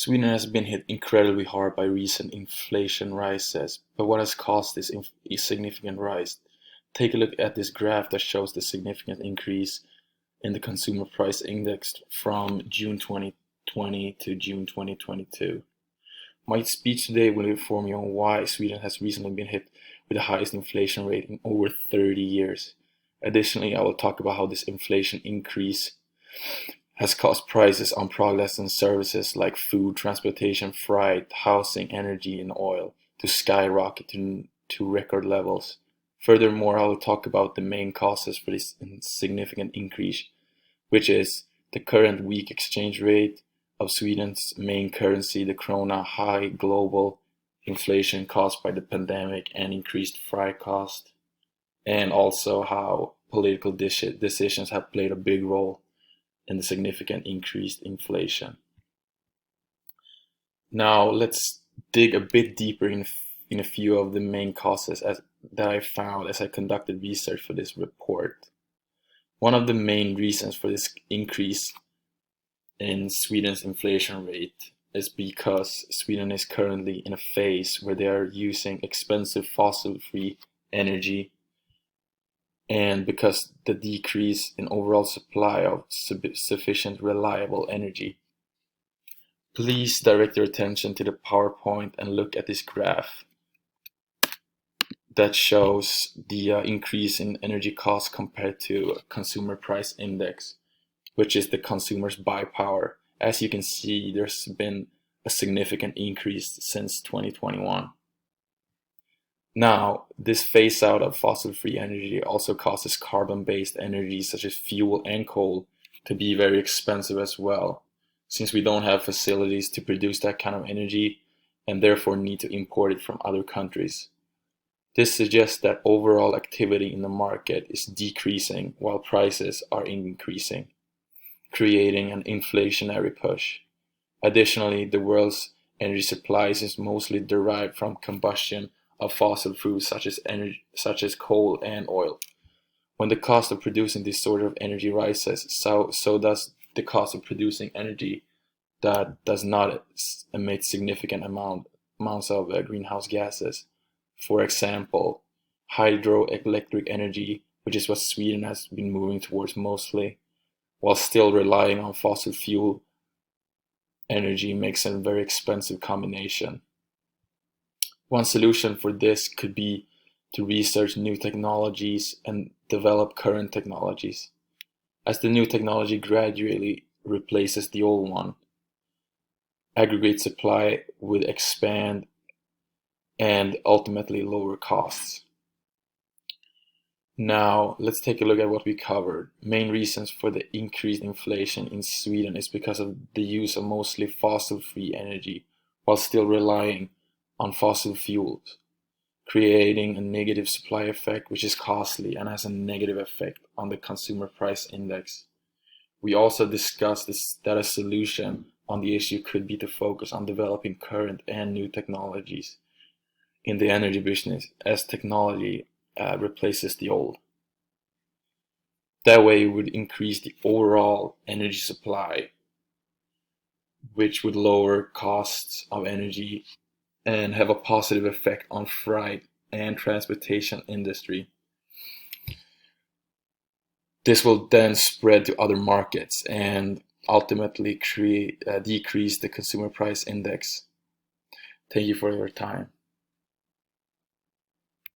Sweden has been hit incredibly hard by recent inflation rises, but what has caused this significant rise? Take a look at this graph that shows the significant increase in the consumer price index from June 2020 to June 2022. My speech today will inform you on why Sweden has recently been hit with the highest inflation rate in over 30 years. Additionally, I will talk about how this inflation increase has caused prices on products and services like food, transportation, freight, housing, energy, and oil to skyrocket to record levels. Furthermore, I will talk about the main causes for this significant increase, which is the current weak exchange rate of Sweden's main currency, the krona, high global inflation caused by the pandemic and increased freight cost, and also how political decisions have played a big role in the significant increased inflation. Now let's dig a bit deeper in a few of the main causes that I found as I conducted research for this report. One of the main reasons for this increase in Sweden's inflation rate is because Sweden is currently in a phase where they are using expensive fossil-free energy, and because the decrease in overall supply of sufficient reliable energy. Please direct your attention to the PowerPoint and look at this graph that shows the increase in energy costs compared to consumer price index, which is the consumer's buy power. As you can see, there's been a significant increase since 2021. Now, this phase out of fossil-free energy also causes carbon-based energy such as fuel and coal to be very expensive as well, since we don't have facilities to produce that kind of energy and therefore need to import it from other countries. This suggests that overall activity in the market is decreasing while prices are increasing, creating an inflationary push. Additionally, the world's energy supplies is mostly derived from combustion of fossil fuels such as coal and oil. When the cost of producing this sort of energy rises, so does the cost of producing energy that does not emit significant amounts of greenhouse gases. For example, hydroelectric energy, which is what Sweden has been moving towards mostly, while still relying on fossil fuel energy, makes a very expensive combination. One solution for this could be to research new technologies and develop current technologies. As the new technology gradually replaces the old one, aggregate supply would expand and ultimately lower costs. Now, let's take a look at what we covered. Main reasons for the increased inflation in Sweden is because of the use of mostly fossil-free energy, while still relying on fossil fuels, creating a negative supply effect which is costly and has a negative effect on the consumer price index. We also discussed that a solution on the issue could be to focus on developing current and new technologies in the energy business as technology replaces the old. That way it would increase the overall energy supply, which would lower costs of energy and have a positive effect on freight and transportation industry. This will then spread to other markets and ultimately decrease the consumer price index. Thank you for your time.